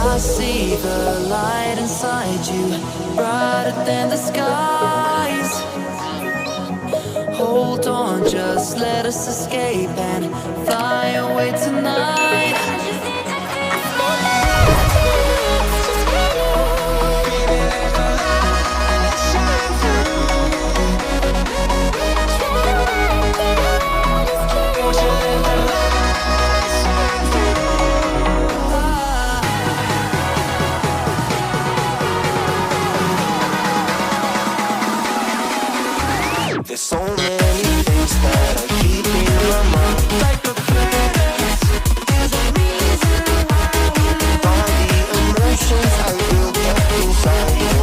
I see the light inside you, brighter than the skies. Hold on, just let us escape and fly away tonight. There's so many things that are keeping my mind. Like the planets, there's a reason why we live. All the emotions I built up inside you.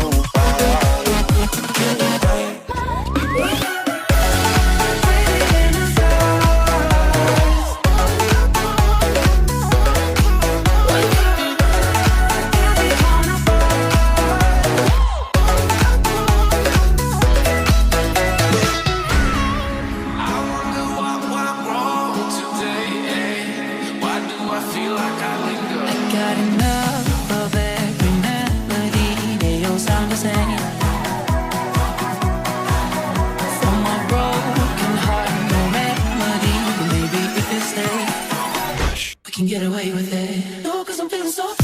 Get away with it. No, 'cause I'm feeling so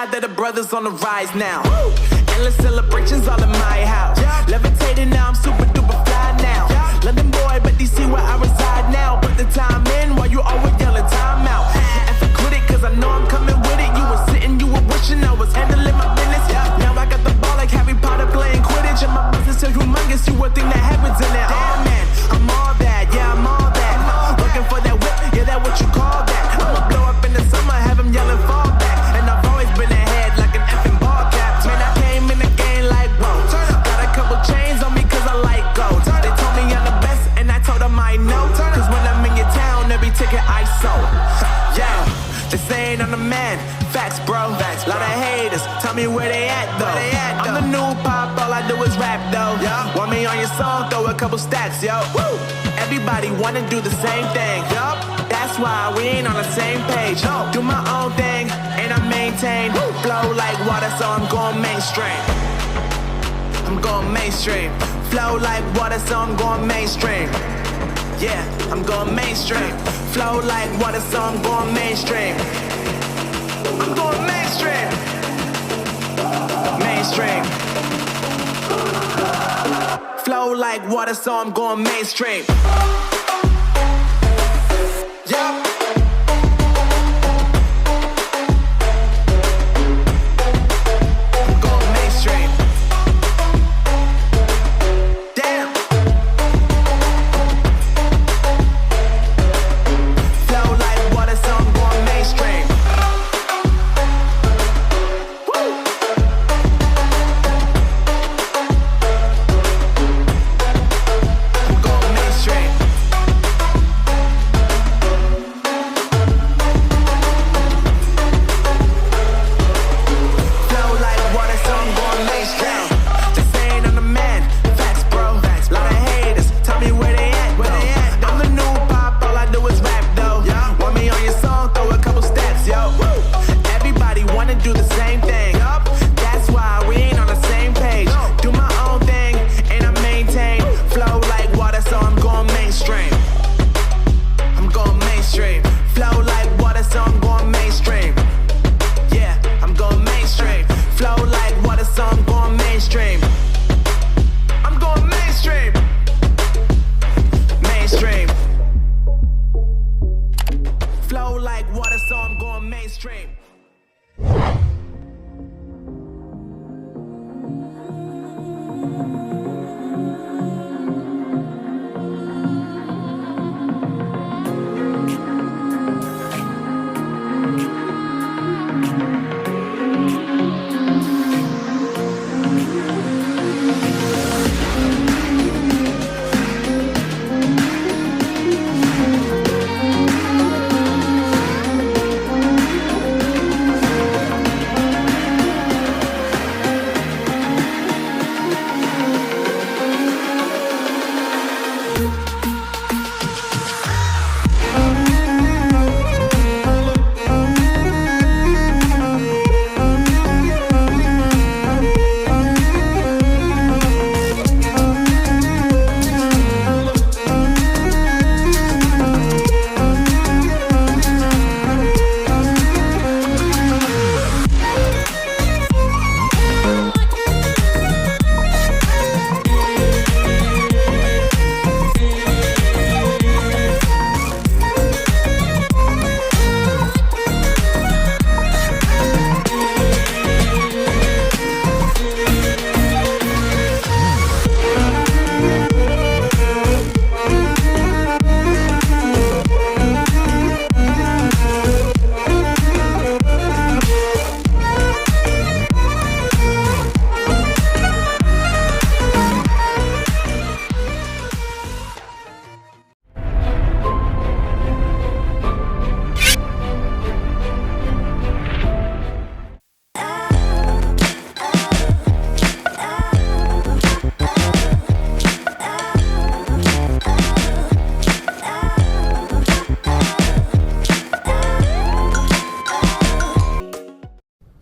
God that the brothers on the rise now. Endless celebrations all in my house. Levitating now, I'm super duper fly now. London boy, but DC where I reside now. Put the time in while you always yelling time out. And for quit it, cause I know I'm coming with it. You were sitting, you were wishing I was handling my business. Now I got the ball like Harry Potter playing Quidditch. And my business so humongous, you would think that happens in it. Oh man, I'm all that, yeah, I'm all that. Looking for that whip, yeah, that what you call that. I'ma blow up in the summer, have him yelling fall back. And I've always been ahead like an effing ball cap. Man, I came in the game like, whoa. Got a couple chains on me cause I like gold. They told me I'm the best and I told them I know. Cause when I'm in your town, every ticket I sold. Yeah, they saying I'm the man. Facts, bro. Facts, lot of haters. Tell me where they at, though. I'm the new pop, all I do is rap, though. Want me on your song, throw a couple stacks, yo. Woo! Everybody wanna do the same thing. Yup. That's why we ain't on the same page. No. Do my own thing, and I maintain. Woo! Flow like water, so I'm going mainstream. I'm going mainstream. Flow like water, so I'm going mainstream. Yeah, I'm going mainstream. Flow like water, so I'm going mainstream. I'm going mainstream. Mainstream. Flow like water, so I'm going mainstream. Yup. I'm going mainstream. Damn. Flow like water, so I'm going mainstream.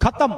खत्म।